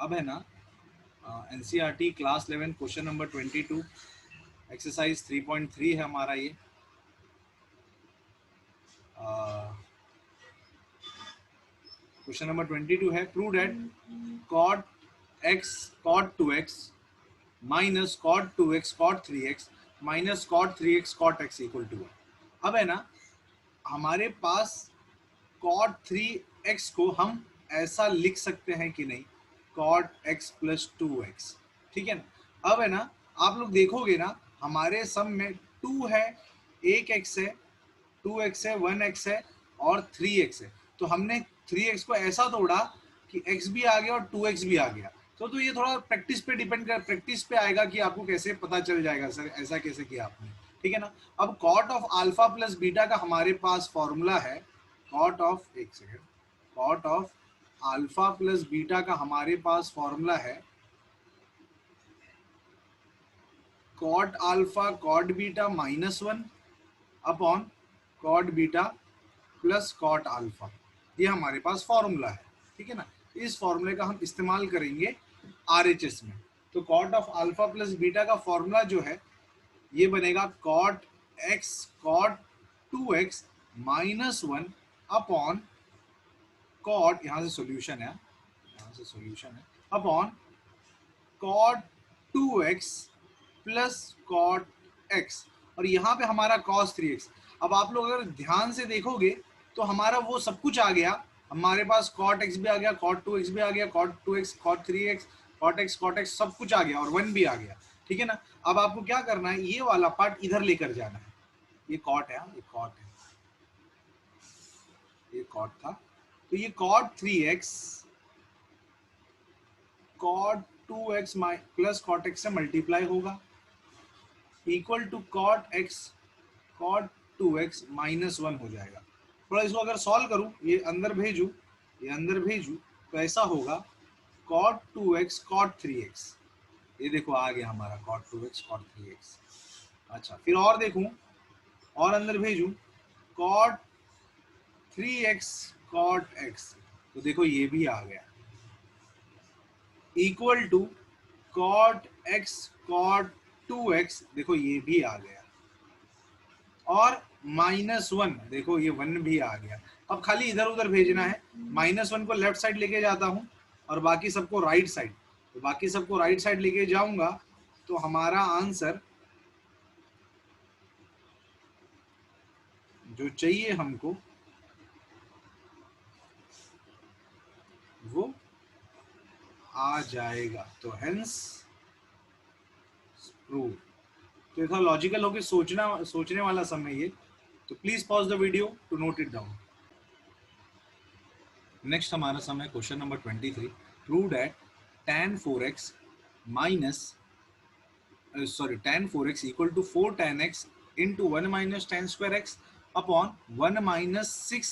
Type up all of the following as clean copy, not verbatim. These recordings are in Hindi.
अब है ना NCERT class 11 question number 22 exercise 3.3 है हमारा ये। क्वेश्चन नंबर 22 है prove that cot 2x minus cot 2x cot 3x minus cot 3x cot x equal to 1। अब है ना हमारे पास cot 3x को हम ऐसा लिख सकते हैं कि नहीं, cot x प्लस 2x, ठीक है ना। अब है ना आप लोग देखोगे ना हमारे सम में 2 है, एक x है, 2x है, 1x है और 3x है। तो हमने 3x को ऐसा तोड़ा कि x भी आ गया और 2x भी आ गया। तो ये थोड़ा प्रैक्टिस पे डिपेंड कर, प्रैक्टिस पे आएगा कि आपको कैसे पता चल जाएगा सर ऐसा कैसे किया आपने, ठीक है ना। अब cot of alpha plus beta का हमारे पास फॉर्मूला है, कॉट ऑफ एक second, cot of alpha plus beta का हमारे पास फॉर्मूला है cot alpha cot beta minus 1 upon cot beta plus cot alpha. ये हमारे पास फॉर्मूला है, ठीक है ना। इस फॉर्मूले का हम इस्तेमाल करेंगे आरएचएस में। तो cot of alpha plus beta का फॉर्मूला जो है ये बनेगा cot X cot 2x minus 1 upon cot, यहां से सॉल्यूशन है, यहां से सॉल्यूशन है, upon cot 2x plus cot x और यहाँ पे हमारा cos 3x। अब आप लोग अगर ध्यान से देखोगे तो हमारा वो सब कुछ आ गया, हमारे पास cot x भी आ गया, cot 2x भी आ गया, cot 2x cot 3x cot x सब कुछ आ गया और 1 भी आ गया, ठीक है ना। अब आपको क्या करना है, ये वाला पार्ट इधर लेकर जाना है। ये cot है, ये cot है, ये cot था, तो ये cot 3x cot 2x plus cot x से मल्टीप्लाई होगा equal to cot x cot 2x minus 1 हो जाएगा। थोड़ा इसको अगर सॉल्व करूं, ये अंदर भेजूं, ये अंदर भेजूं तो ऐसा होगा cot 2x cot 3x, ये देखो आ गया हमारा cot 2x cot 3x। अच्छा फिर और देखूं और अंदर भेजूं cot 3x cot x, तो देखो ये भी आ गया equal to cot x cot 2x, देखो ये भी आ गया और माइनस 1, देखो ये 1 भी आ गया। अब खाली इधर उधर भेजना है, माइनस 1 को लेफ्ट साइड लेके जाता हूं और बाकी सबको राइट साइड, तो बाकी सबको राइट साइड लेके जाऊंगा तो हमारा आंसर जो चाहिए हमको वो आ जाएगा। तो हेंस प्रूव। तो ये थोड़ा लॉजिकल होकर सोचने वाला समय ये, तो please pause the video to note it down. Next हमारा समय question number 23, prove that tan 4x minus tan 4x equal to 4 tan x into 1 minus tan square x upon 1 minus 6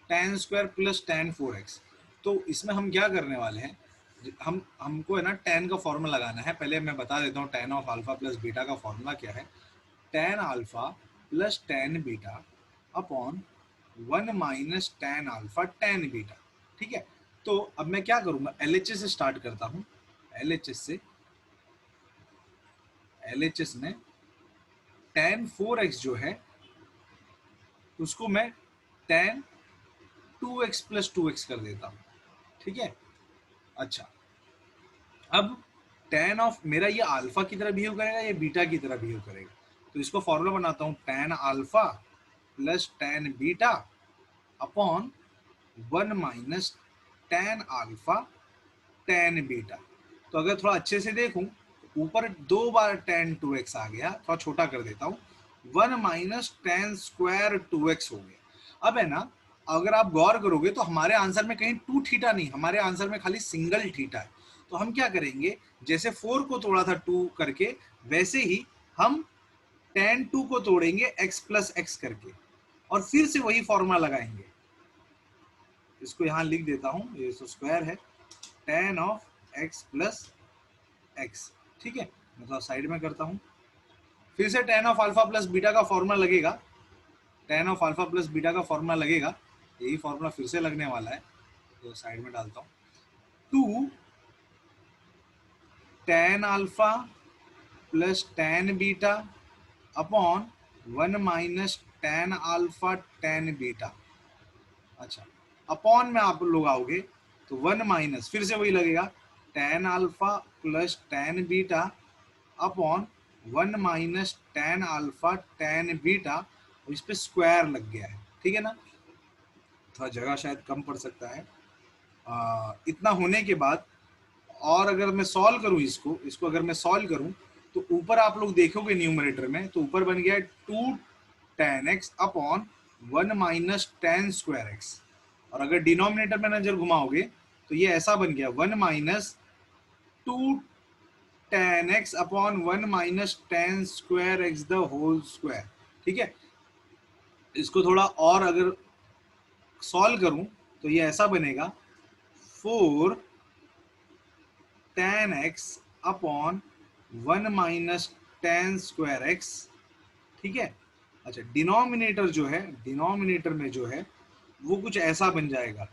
tan square plus tan 4x। तो इसमें हम क्या करने वाले हैं, हमको है ना tan का फॉर्मूला लगाना है। पहले मैं बता देता हूँ tan of alpha plus beta का फॉर्मूला क्या है, tan alpha plus tan beta upon 1 minus tan alpha tan beta, ठीक है। तो अब मैं क्या करूंगा, एलएचएस से स्टार्ट करता हूं, एलएचएस में tan 4x जो है उसको मैं tan 2x प्लस 2x कर देता हूं, ठीक है। अच्छा अब tan ऑफ मेरा ये अल्फा की तरह बिहेव करेगा या बीटा की तरह बिहेव करेगा, तो इसको फॉर्मूला बनाता हूं tan alpha plus tan beta upon 1 minus tan alpha tan beta. तो अगर थोड़ा अच्छे से देखूं ऊपर 2 बार tan 2x आ गया, थोड़ा छोटा कर देता हूं, 1 माइनस tan स्क्वायर 2x हो गया। अब है ना अगर आप गौर करोगे तो हमारे आंसर में कहीं 2 थीटा नहीं, हमारे आंसर में खाली सिंगल थीटा है। तो हम क्या करेंगे, जैसे 4 को तोड़ा था 2 करके, वैसे ही हम tan 2 को तोड़ेंगे x प्लस x करके और फिर से वही फॉर्मूला लगाएंगे। इसको यहां लिख देता हूं, ये स्क्वायर है tan of x plus x, ठीक है। मैं थोड़ा साइड में करता हूं, फिर से tan of alpha plus beta का फॉर्मूला लगेगा, tan of alpha plus beta का फॉर्मूला लगेगा, यही फॉर्मूला फिर से लगने वाला है, तो साइड में डालता हूं। 2 tan alpha plus tan beta upon 1 minus tan alpha tan beta. अच्छा, अपॉन में आप लोग आओगे तो 1 माइनस, फिर से वही लगेगा, tan alpha plus tan beta upon 1 minus tan alpha tan beta, इस पे स्क्वायर लग गया है, ठीक है ना। थोड़ा जगह शायद कम पड़ सकता है। इतना होने के बाद और अगर मैं सॉल्व करूं इसको अगर मैं सॉल्व करूं तो ऊपर आप लोग देखोगे न्यूमरेटर में, तो ऊपर बन गया 2 tan x upon 1 minus tan square x। और अगर डिनोमिनेटर में नजर घुमाओगे तो ये ऐसा बन गया 1 minus 2 tan x upon 1 minus tan square x the whole square, ठीक है। इसको थोड़ा और अगर सॉल्व करूं तो ये ऐसा बनेगा 4 tan x upon 1 minus tan square x, ठीक है। अच्छा, डिनोमिनेटर में जो है वो कुछ ऐसा बन जाएगा।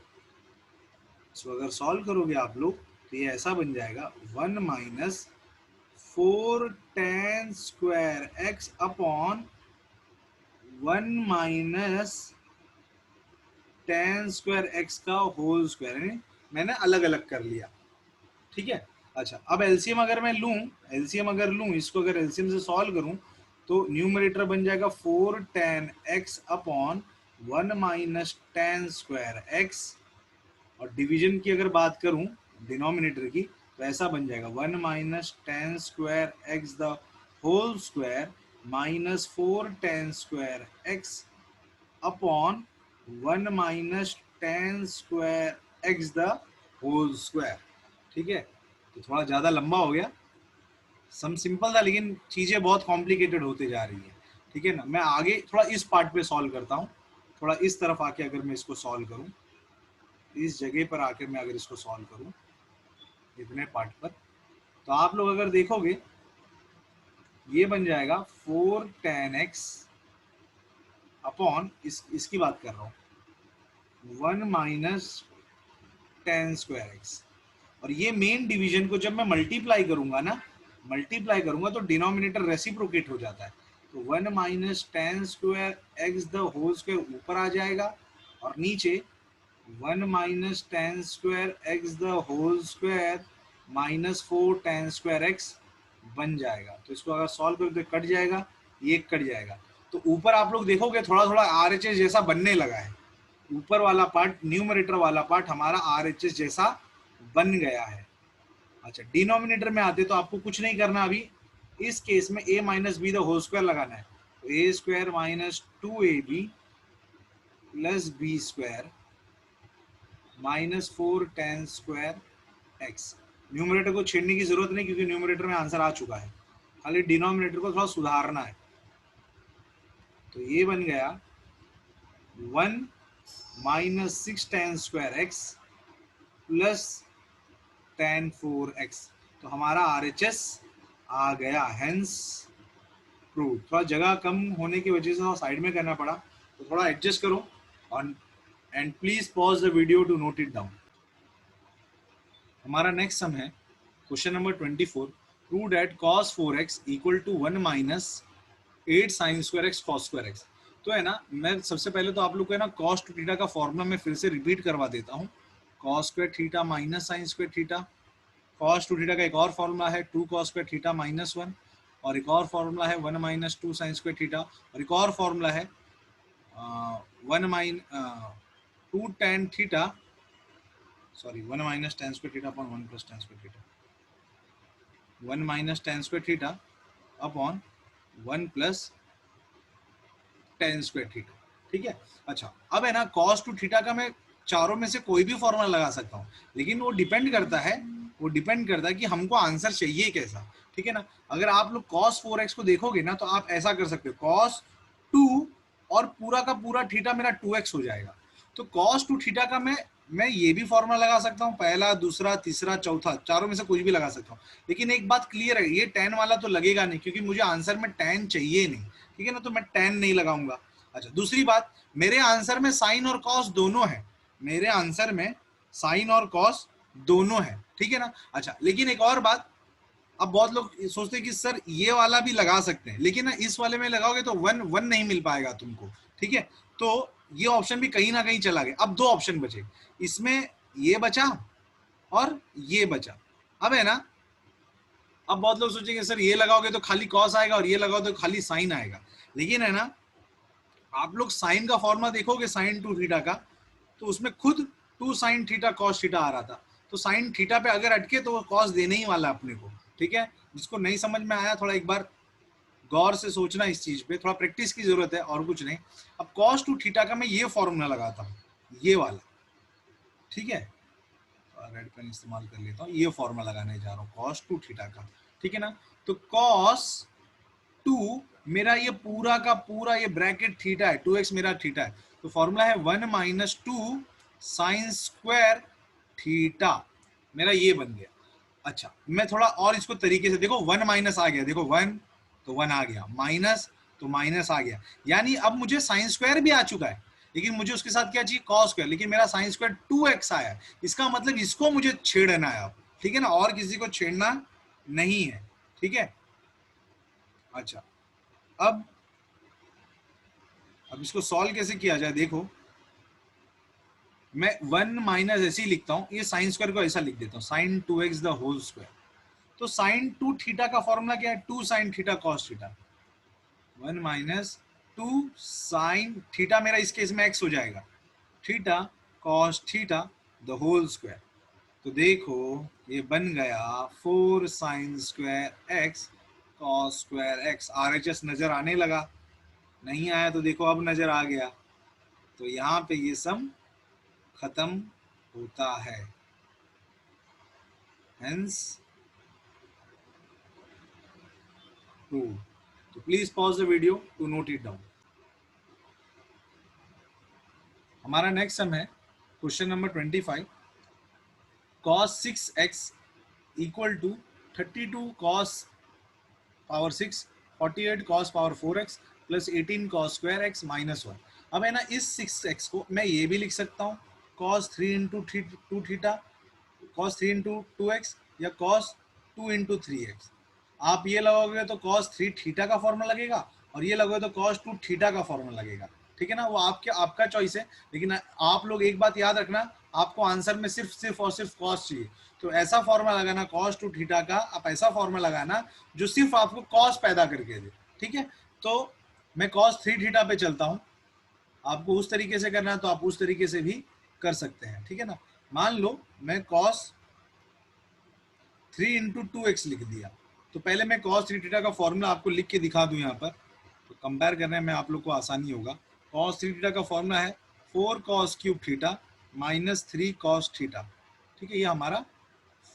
सो अगर सॉल्व करोगे आप लोग तो ये ऐसा बन जाएगा 1 minus 4 tan square x upon 1 minus tan square x का होल स्क्वायर, मैंने अलग अलग कर लिया, ठीक है। अच्छा, अब एलसीएम अगर मैं लूं, इसको अगर एलसीएम से सॉल्व करूं तो न्यूमरेटर बन जाएगा 4 tan x upon 1 minus tan square x, और डिवीजन की अगर बात करूं डिनोमिनेटर की तो ऐसा बन जाएगा 1 minus tan square x the whole square minus 4 tan square x upon 1 minus tan square x the whole square, ठीक है। तो थोड़ा ज़्यादा लंबा हो गया, सम सिंपल था लेकिन चीज़ें बहुत कॉम्प्लिकेटेड होते जा रही है, ठीक है ना। मैं आगे थोड़ा इस पार्ट पे सॉल्व करता हूँ, थोड़ा इस तरफ आके अगर मैं इसको सॉल्व करूँ, इस जगह पर आके मैं अगर इसको सॉल्व करूँ इतने पार्ट पर, तो आप लोग अगर देखोगे ये बन जाएगा 4 tan x अपॉन इसकी बात कर रहा हूँ 1 माइनस tan स्क्वायर x। और ये मेन डिवीजन को जब मैं मल्टीप्लाई करूंगा तो डिनोमिनेटर रेसिप्रोकेट हो जाता है, तो 1 minus tan square x the whole square ऊपर आ जाएगा और नीचे 1 minus tan square x the whole square minus 4 tan square x बन जाएगा। तो इसको अगर सॉल्व करो तो कट जाएगा, ये कट जाएगा। तो ऊपर आप लोग देखोगे थोड़ा थोड़ा RHS जैसा बनने लगा है, ऊपर वाला पार्ट न्यूमरेटर वाला पार्ट हमारा RHS जैसा बन गया है। अच्छा, डिनोमिनेटर में आते तो आपको कुछ नहीं करना, अभी इस केस में a minus B the whole square लगाना है, तो a square minus 2ab plus b square minus 4 tan square x। Numerator को छेड़ने की जरूरत नहीं क्योंकि न्यूमरेटर में आंसर आ चुका है, खाली डिनोमिनेटर को थोड़ा सुधारना है। तो ये बन गया 1 minus 6 tan square x plus tan 4x। तो हमारा RHS आ गया, हेंस प्रूव। थोड़ा जगह कम होने की वजह से साइड में करना पड़ा, तो थोड़ा एडजस्ट करो और and please pause the video to note it down. हमारा नेक्स्ट सम है question number 24, prove that cos 4x equal to 1 minus 8 sin square x cos square x। तो है ना, मैं सबसे पहले तो आप लोग को है ना cos टू थीटा का फॉर्मूला मैं फिर से रिपीट करवा देता हूँ, cos square theta minus sin square theta. cos two theta का एक और फॉर्मूला है 2 cos स्क्वायर थीटा माइनस 1, और एक और फॉर्मूला है 1 माइनस 2 sin स्क्वायर थीटा, और एक और फॉर्मूला है 2 tan theta, sorry 1 minus tan square theta upon 1 plus tan square theta, 1 minus tan square theta upon 1 plus tan square theta, ठीक है। अच्छा, अब है ना cos टू थीटा का मैं चारों में से कोई भी फॉर्मूला लगा सकता हूँ, लेकिन वो डिपेंड करता है कि हमको आंसर चाहिए कैसा, ठीक है ना। अगर आप लोग cos 4x को देखोगे ना तो आप ऐसा कर सकते हो, cos 2 और पूरा का पूरा थीटा मेरा 2x हो जाएगा। तो cos टू थीटा का मैं ये भी फॉर्मूला लगा सकता हूँ, पहला दूसरा तीसरा चौथा, चारों में से कुछ भी लगा सकता हूँ। लेकिन एक बात क्लियर है, ये tan वाला तो लगेगा नहीं क्योंकि मुझे आंसर में tan चाहिए नहीं, ठीक है ना, तो मैं tan नहीं लगाऊंगा। अच्छा, दूसरी बात, मेरे आंसर में साइन और कॉस दोनों है, मेरे आंसर में साइन और कॉस दोनों है, ठीक है ना। अच्छा, लेकिन एक और बात, अब बहुत लोग सोचते हैं कि सर ये वाला भी लगा सकते हैं, लेकिन ना इस वाले में लगाओगे तो वन वन नहीं मिल पाएगा तुमको, ठीक है। तो ये ऑप्शन भी कहीं ना कहीं चला गया। अब दो ऑप्शन बचे, इसमें ये बचा और ये बचा। अब है ना, अब बहुत लोग सोचेंगे सर ये लगाओगे तो खाली कॉस आएगा और ये लगाओ तो खाली साइन आएगा, लेकिन है ना, आप लोग साइन का फॉर्मूला देखोगे साइन टू थीटा का, तो उसमें खुद two sine theta cos theta आ रहा था। तो साइन थीटा पे अगर अटके तो वो कॉस देने ही वाला अपने को, ठीक है। जिसको नहीं समझ में आया थोड़ा एक बार गौर से सोचना, इस चीज पे थोड़ा प्रैक्टिस की जरूरत है और कुछ नहीं। अब कॉस टू थीटा का मैं ये फॉर्मूला लगाता हूँ, ये वाला, ठीक है। रेड पेन इस्तेमाल कर लेता हूँ, ये फॉर्मूला लगाने जा रहा हूँ कॉस टू थीटा का, ठीक है ना। तो कॉस टू मेरा ये पूरा का पूरा ये ब्रैकेट थीटा है, 2x मेरा थीटा है, तो फॉर्मूला है 1 माइनस 2 साइन स्क्वायर थीटा, मेरा ये बन गया। अच्छा, मैं थोड़ा और इसको तरीके से देखो, 1 माइनस आ गया, देखो 1 तो 1 आ गया, माइनस तो माइनस आ गया, यानी अब मुझे साइन स्क्वायर भी आ चुका है, लेकिन मुझे उसके साथ क्या चाहिए, कॉस स्क्वायर, लेकिन मेरा साइन स्क्वायर 2x आया। इसका मतलब इसको मुझे छेड़ना है अब, ठीक है ना, और किसी को छेड़ना नहीं है, ठीक है। अच्छा, अब इसको सॉल्व कैसे किया जाए, देखो मैं 1 माइनस ऐसे ही लिखता हूं, ये साइन स्क्वायर को ऐसा लिख देता हूं, sine 2x the whole square. तो साइन 2 थीटा का फॉर्मूला क्या है, 2 sine theta cos theta, 1 minus 2 sine theta, मेरा इस केस में x हो जाएगा, theta cos theta the whole square. तो देखो ये बन गया 4 sine square x cos square x। RHS नजर आने लगा, नहीं आया तो देखो अब नजर आ गया। तो यहाँ पे ये सम खत्म होता है, हेंस टू। तो please pause the video to note it down. हमारा नेक्स्ट सम है question number 25, cos 6x equal to 32 cos power 6 48 cos power 4x plus 18 cos square x minus 1। अब है ना, इस 6x को मैं ये भी लिख सकता हूँ cos 3 into 2 theta, cos 3 into 2x या cos 2 इंटू 3x। आप ये लगाओगे तो cos 3 थीटा का फॉर्मूला लगेगा, और ये लगोगे तो cos 2 थीटा का फॉर्मूला लगेगा, ठीक है ना। वो आपका चॉइस है, लेकिन आप लोग एक बात याद रखना, आपको आंसर में सिर्फ और सिर्फ cos चाहिए। तो ऐसा फॉर्मूला लगाना cos 2 थीटा का, आप ऐसा फॉर्मूला लगाना जो सिर्फ आपको cos पैदा करके दे, ठीक है। तो मैं cos 3 थीटा पे चलता हूँ, आपको उस तरीके से करना है तो आप उस तरीके से भी कर सकते हैं, ठीक है ना। मान लो मैं cos 3 इंटू 2x लिख दिया, तो पहले मैं cos 3 थीटा का फॉर्मूला आपको लिख के दिखा दूं यहाँ पर, तो कंपेयर करने में आप लोग को आसानी होगा। cos 3 थीटा का फॉर्मूला है 4 cos cube theta minus 3 cos theta, ठीक है। ये हमारा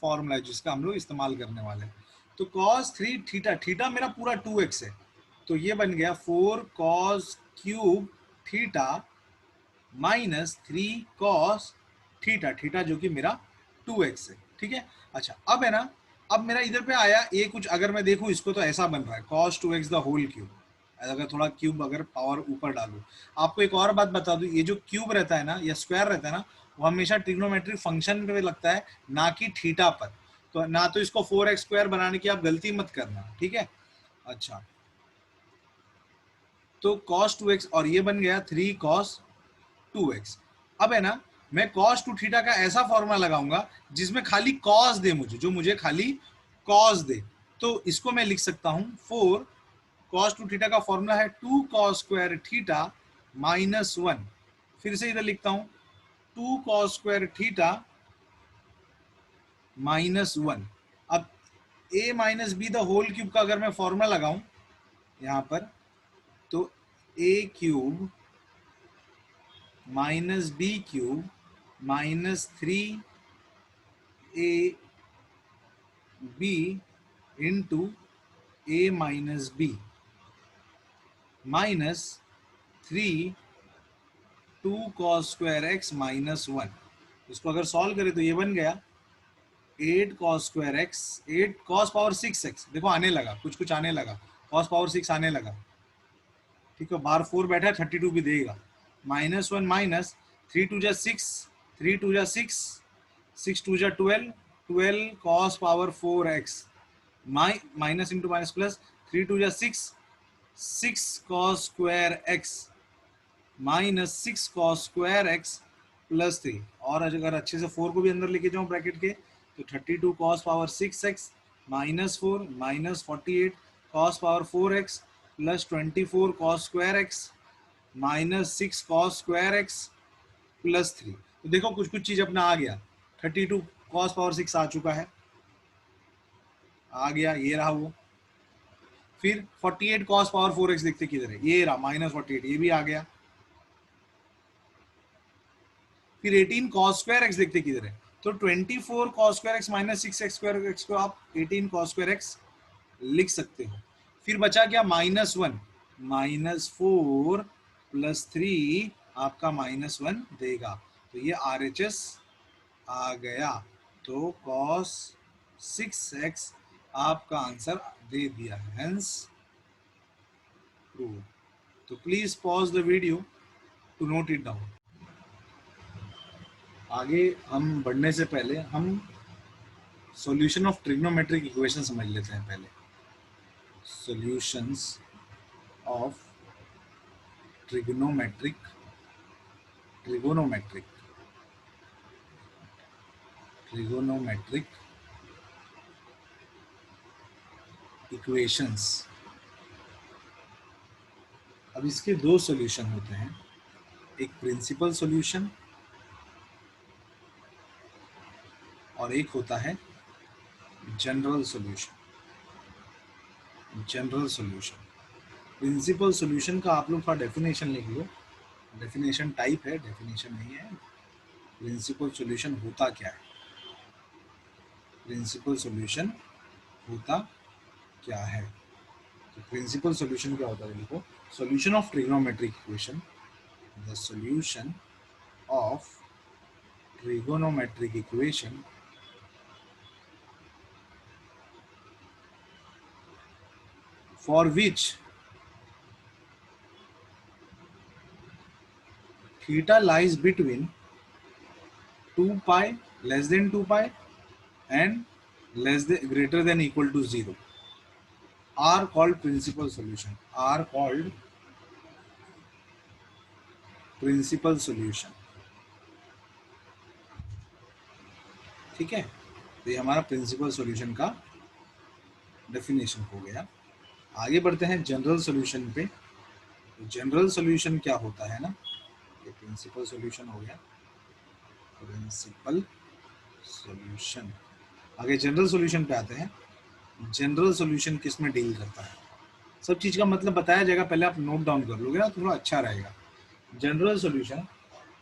फॉर्मूला है जिसका हम लोग इस्तेमाल करने वाले हैं। तो cos 3 थीटा, थीटा मेरा पूरा 2x है, तो ये बन गया 4 cos cube theta minus 3 cos theta, theta जो कि मेरा 2x है, ठीक है। अच्छा, अब है ना, अब मेरा इधर पे आया ये कुछ, अगर मैं देखूं इसको तो ऐसा बन रहा है cos 2x the whole cube, अगर थोड़ा क्यूब अगर पावर ऊपर डालूं। आपको एक और बात बता दूं, ये जो क्यूब रहता है ना या स्क्वायर रहता है ना, वो हमेशा ट्रिग्नोमेट्रिक फंक्शन पे लगता है, ना कि थीटा पर। तो ना तो इसको 4x स्क्वायर बनाने की आप गलती मत करना, ठीक है। अच्छा, तो cos 2x और ये बन गया 3 cos 2x। अब है ना, मैं cos 2 थीटा का ऐसा फॉर्मूला लगाऊंगा जिसमें खाली cos दे मुझे, जो मुझे खाली cos दे। तो इसको मैं लिख सकता हूं 4 cos 2 थीटा का फॉर्मूला है 2 cos स्क्वायर थीटा माइनस 1। फिर से इधर लिखता हूं 2 cos स्क्वायर थीटा माइनस 1। अब a minus B the whole cube का अगर मैं फॉर्मूला लगाऊं यहां पर, तो a cube minus B cube minus 3ab into a minus B minus 3 2 cos square x minus 1। इसको अगर सॉल्व करें तो ये बन गया 8 cos square x, 8 cos power 6x, देखो आने लगा, कुछ कुछ आने लगा, cos पावर 6 आने लगा, ठीक है। बार 4 बैठा है 32 भी देगा, माइनस 1 माइनस 3 2 जा 6, 3 2 जा 6, 6 2 जा 12, 12 cos power 4x minus into minus plus, 3 2 जा 6, 6 cos square x minus 6 cos square x plus 3। और अगर अच्छे से 4 को भी अंदर लेके जाऊं ब्रैकेट के, तो 32 cos power 6x minus 4 minus 48 cos power 4x plus 24 cos square x minus 6 cos square x plus 3। तो देखो कुछ कुछ चीज अपना आ गया। 32 कॉस पावर 6 आ चुका है, आ गया, ये रहा वो। फिर 48 कॉस पावर 4x देखते किधर है, ये रहा माइनस 48, ये भी आ गया। फिर 18 cos स्क्वायर x देखते किधर है, तो 24 cos square x minus 6x square x को आप 18 cos स्क्वायर x लिख सकते हो। फिर बचा क्या, -1, -4 प्लस 3 आपका -1 देगा, तो ये RHS आ गया। तो cos 6x आपका आंसर दे दिया, हेंस प्रूव। तो please pause the video to note it down. आगे हम बढ़ने से पहले हम सॉल्यूशन ऑफ ट्रिग्नोमेट्रिक इक्वेशन समझ लेते हैं पहले। Solutions of trigonometric equations. अब इसके दो सॉल्यूशन होते हैं, एक प्रिंसिपल सॉल्यूशन और एक होता है जनरल सॉल्यूशन। प्रिंसिपल सॉल्यूशन का आप लोग थोड़ा डेफिनेशन लिख लो, डेफिनेशन टाइप है, डेफिनेशन नहीं है। प्रिंसिपल सॉल्यूशन होता क्या है, प्रिंसिपल सॉल्यूशन होता क्या है। तो प्रिंसिपल सॉल्यूशन क्या होता है, देखो, solution of trigonometric equation, the solution of trigonometric equation for which theta lies between 2 pi less than 2 pi and greater than equal to 0 are called principal solution, ठीक है। तो ये हमारा प्रिंसिपल सॉल्यूशन का डेफिनेशन हो गया। आगे बढ़ते हैं जनरल सॉल्यूशन पे। तो जनरल सॉल्यूशन क्या होता है ना, ये प्रिंसिपल सॉल्यूशन हो गया, प्रिंसिपल सॉल्यूशन। आगे जनरल सॉल्यूशन पे आते हैं। जनरल सॉल्यूशन किस में डील करता है, सब चीज का मतलब बताया जाएगा, पहले आप नोट डाउन कर लोगे ना तो थोड़ा अच्छा रहेगा। General solution,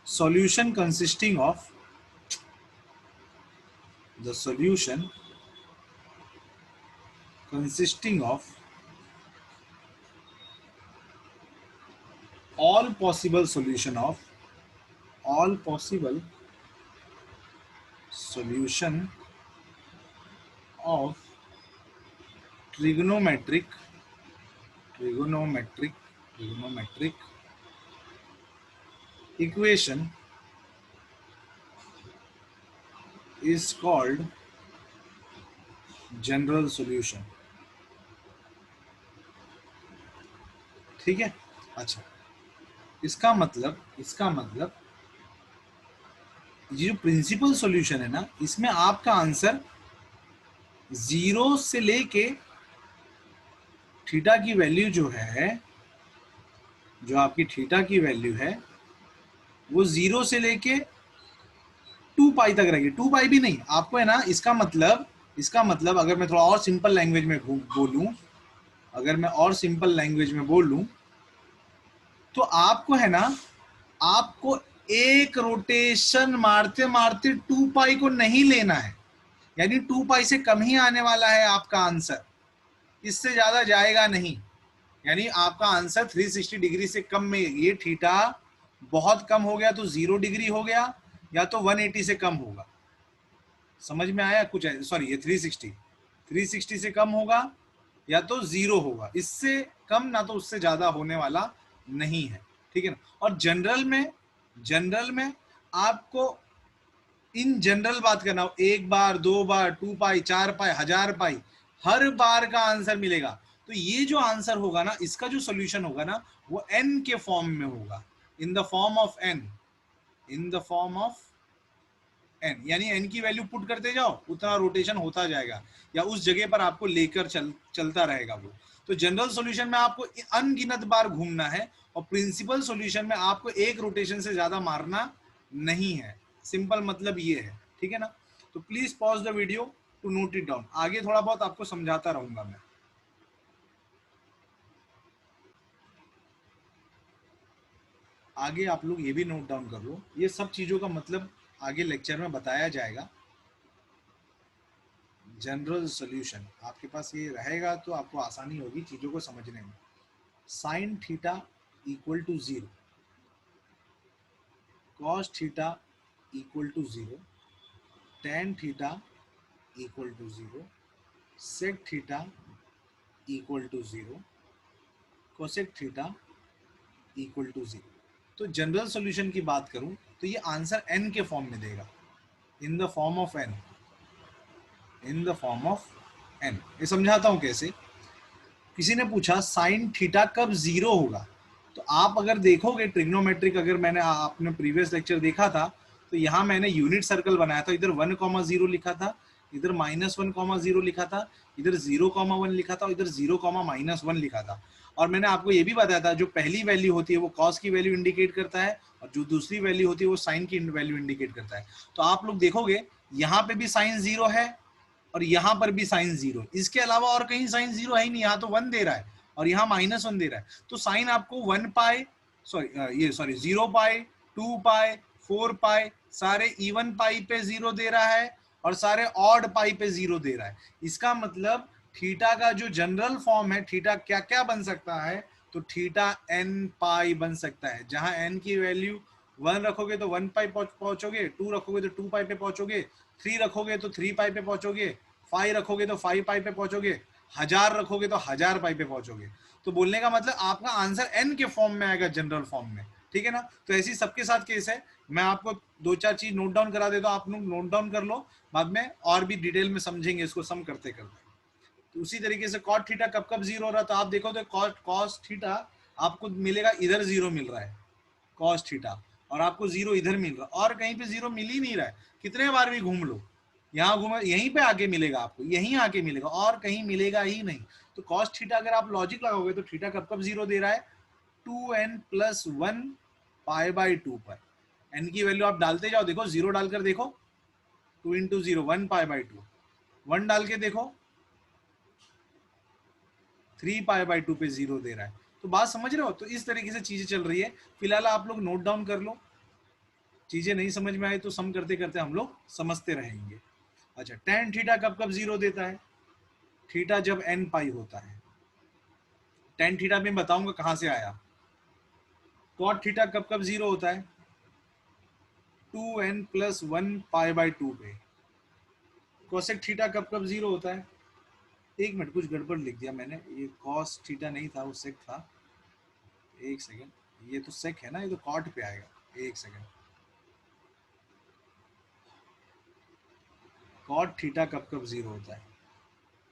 solution consisting of the solution consisting of all possible solution of trigonometric equation is called general solution. ठीक है, अच्छा, इसका मतलब ये जो प्रिंसिपल सॉल्यूशन है ना, इसमें आपका आंसर 0 से लेके थीटा की वैल्यू जो है, जो आपकी थीटा की वैल्यू है वो 0 से लेके 2 पाई तक रहेगी। 2 पाई भी नहीं, आपको है ना, इसका मतलब अगर मैं थोड़ा और सिंपल लैंग्वेज में बोलूं, तो आपको है ना, आपको एक रोटेशन मारते मारते 2 पाई को नहीं लेना है, यानी 2 पाई से कम ही आने वाला है आपका आंसर, इससे ज्यादा जाएगा नहीं। यानी आपका आंसर 360 डिग्री से कम में, ये थीटा बहुत कम हो गया तो 0 डिग्री हो गया, या तो 180 से कम होगा। समझ में आया कुछ है, सॉरी, ये 360 से कम होगा या तो 0 होगा, इससे कम ना तो उससे ज्यादा होने वाला नहीं है, ठीक है ना। और जनरल में आपको इन जनरल बात करना हो, 1 बार 2 बार 2 पाई 4 पाई 1000 पाई, हर बार का आंसर मिलेगा। तो ये जो आंसर होगा ना, इसका जो सोल्यूशन होगा ना, वो n के फॉर्म में होगा, in the form of n, in the form of n, यानी n की वैल्यू पुट करते जाओ, उतना रोटेशन होता जाएगा, या उस जगह पर आपको लेकर चलता रहेगा वो। तो जनरल सॉल्यूशन में आपको अनगिनत बार घूमना है, और प्रिंसिपल सॉल्यूशन में आपको एक रोटेशन से ज्यादा मारना नहीं है। सिंपल मतलब ये है, ठीक है ना। तो please pause the video to note it down, आगे थोड़ा बहुत आपको समझाता रहूंगा मैं। आगे आप लोग ये भी नोट डाउन कर लो, ये सब चीजों का मतलब आगे लेक्चर में बताया जाएगा। जनरल सॉल्यूशन आपके पास ये रहेगा तो आपको आसानी होगी चीजों को समझने में। Sine theta equal to 0, cos theta equal to 0, tan theta equal to 0, sec theta equal to 0, cosec theta equal to 0। तो जनरल सॉल्यूशन की बात करूं तो ये आंसर n के फॉर्म में देगा, in the form of n, in the form of n। ये समझाता हूं कैसे। किसी ने पूछा साइन थीटा कब 0 होगा, तो आप अगर देखोगे ट्रिग्नोमेट्रिक, अगर मैंने आपने प्रीवियस लेक्चर देखा था, तो यहाँ मैंने यूनिट सर्कल बनाया था, इधर 1,0 लिखा था, इधर -1,0 लिखा था, इधर 0,1 लिखा था, इधर 0,-1 लिखा था। और मैंने आपको ये भी बताया था, जो पहली वैल्यू होती है वो कॉस की वैल्यू इंडिकेट करता है, और जो दूसरी वैल्यू होती है वो साइन की वैल्यू इंडिकेट करता है। तो आप लोग देखोगे यहाँ पे भी साइन 0 है, और यहां पर भी साइन 0, इसके अलावा और कहीं साइन 0 है ही नहीं। यहाँ तो 1 दे रहा है और यहाँ -1 दे रहा है, तो साइन आपको 1 पाई, सॉरी 0 पाई, 2 पाई, 4 पाई, सारे इवन पाई पे 0 दे रहा है, और सारे ऑड पाई पे 0 दे रहा है। इसका मतलब थीटा का जो जनरल फॉर्म है, थीटा क्या क्या बन सकता है, तो थीटा n पाई बन सकता है, जहां n की वैल्यू 1 रखोगे तो 1 पाई पहुंचोगे, 2 रखोगे तो 2 पाई पे पहुंचोगे, 3 रखोगे तो 3 पाई पे पहुंचोगे, 5 रखोगे तो 5 पाई पे पहुंचोगे, 1000 रखोगे तो 1000 पाई पे पहुंचोगे। तो बोलने का मतलब आपका आंसर n के फॉर्म में आएगा, जनरल फॉर्म में, ठीक है ना। तो ऐसी सबके साथ केस है। मैं आपको दो चार चीज नोट डाउन करा देता हूं, आप लोग नोट डाउन कर लो, बाद में और भी डिटेल में समझेंगे इसको सम करते करते। तो उसी तरीके से कॉट थीटा कब कब 0 हो रहा है, तो आप देखो तो कॉस थीटा आपको मिलेगा, इधर 0 मिल रहा है कॉस थीटा, और आपको 0 इधर मिल रहा है, और कहीं पे 0 मिल ही नहीं रहा है। कितने बार भी घूम लो, यहाँ घूमे यहीं पे आके मिलेगा आपको, यहीं आके मिलेगा, और कहीं मिलेगा ही नहीं। तो कॉस थीटा अगर आप लॉजिक लगाओगे तो थीटा कब कब 0 दे रहा है, 2n+1 π/2 पर। n की वैल्यू आप डालते जाओ, देखो 0 डालकर देखो, 2 × 0 1 π/2, 1 डाल के देखो 3 π/2 पे 0 दे रहा है। तो बात समझ रहे हो। तो इस तरीके से चीजें चल रही है। फिलहाल आप लोग नोट डाउन कर लो, चीजें नहीं समझ में आई तो सम करते करते हम लोग समझते रहेंगे। अच्छा, टेन थीटा कब कब 0 देता है, थीटा जब n पाई होता है। टेन थीटा में बताऊंगा कहां से आया। कॉट थीटा कब कब 0 होता है, 2n+1 π/2 पे। कोसेक थीटा कब कब 0 होता है, एक मिनट कुछ गड़बड़ लिख दिया मैंने, ये कॉस थीटा नहीं था, वो सेक था। एक सेकेंड, ये तो सेक है ना, ये तो कॉट पे आएगा, एक सेकेंड। कॉट थीटा कब कब 0 होता है,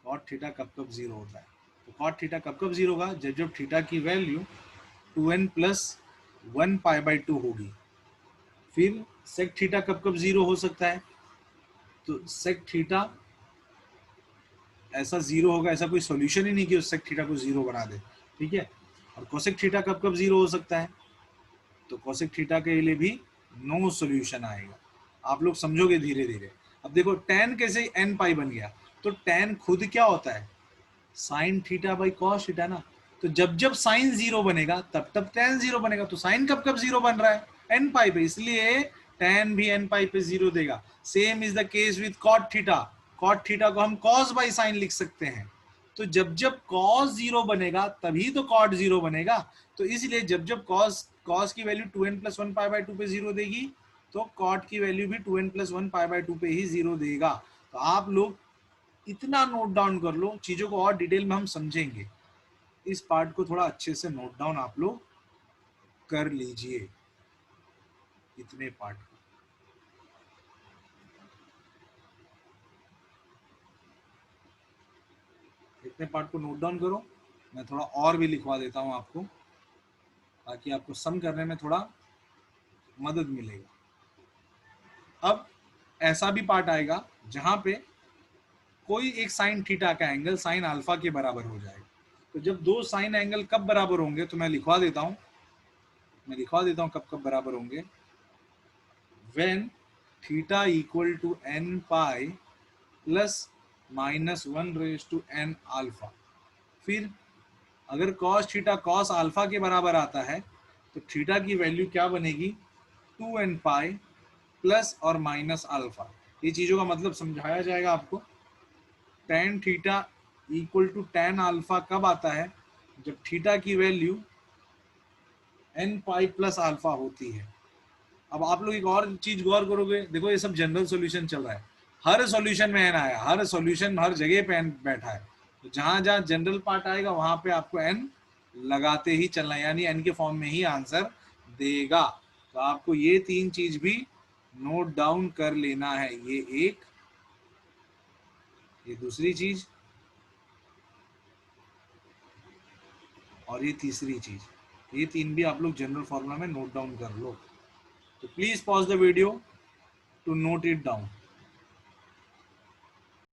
कॉट थीटा कब कब 0 होता है, तो कॉट थीटा कब कब 0 होगा, जब जब थीटा की वैल्यू 2n+1 π/2 होगी। फिर सेक थीटा कब कब 0 हो सकता है, तो सेक थीटा ऐसा 0 होगा, ऐसा कोई सॉल्यूशन ही नहीं कि उस सेक थीटा को 0 बना दे, ठीक है। और कोसेक थीटा कब कब 0 हो सकता है, तो कोसेक थीटा के लिए भी नो सॉल्यूशन आएगा। आप लोग समझोगे धीरे धीरे। अब देखो tan कैसे n पाई बन गया, तो tan खुद क्या होता है, sine theta by cos theta ना। तो जब जब साइन 0 बनेगा तब तब tan 0 बनेगा। तो साइन कब कब 0 बन रहा है, n पाई पे, इसलिए tan भी n पाई पे 0 देगा। Same is the case with cot theta. Cot theta को हम कॉस बाई साइन लिख सकते हैं। तो जब जब cos 0 बनेगा तभी तो cot 0 बनेगा। तो इसलिए जब जब cos की वैल्यू 2n+1 π/2 पे 0 देगी, तो cot की वैल्यू भी 2n+1 π/2 पे ही 0 देगा। तो आप लोग इतना नोट डाउन कर लो, चीजों को और डिटेल में हम समझेंगे। इस पार्ट को थोड़ा अच्छे से नोट डाउन आप लोग कर लीजिए, इतने पार्ट को। इतने पार्ट को नोट डाउन करो। मैं थोड़ा और भी लिखवा देता हूँ आपको, ताकि आपको सम करने में थोड़ा मदद मिलेगा। अब ऐसा भी पार्ट आएगा जहां पे कोई एक साइन थीटा का एंगल साइन अल्फा के बराबर हो जाएगा। तो जब दो साइन एंगल कब बराबर होंगे, तो मैं लिखवा देता हूं कब कब बराबर होंगे। when theta equal to n pi plus minus 1 n alpha. फिर अगर cos थीटा cos अल्फा के बराबर आता है तो थीटा की वैल्यू क्या बनेगी, 2n पाई प्लस और माइनस अल्फा। ये चीजों का मतलब समझाया जाएगा आपको। tan theta equal to tan alpha कब आता है, जब थीटा की value n pi plus alpha होती है। अब आप लोग एक और चीज गौर करोगे, देखो ये सब जनरल सॉल्यूशन चल रहा है, हर सॉल्यूशन में एन आया, हर सॉल्यूशन हर जगह पे एन बैठा है। तो जहां जहां जनरल पार्ट आएगा वहां पे आपको एन लगाते ही चलना है, यानी एन के फॉर्म में ही आंसर देगा। तो आपको ये तीन चीज भी नोट डाउन कर लेना है, ये एक, ये दूसरी चीज और ये तीसरी चीज। ये तीन भी आप लोग जनरल फॉर्मूला में नोट डाउन कर लो। तो please pause the video to note it down.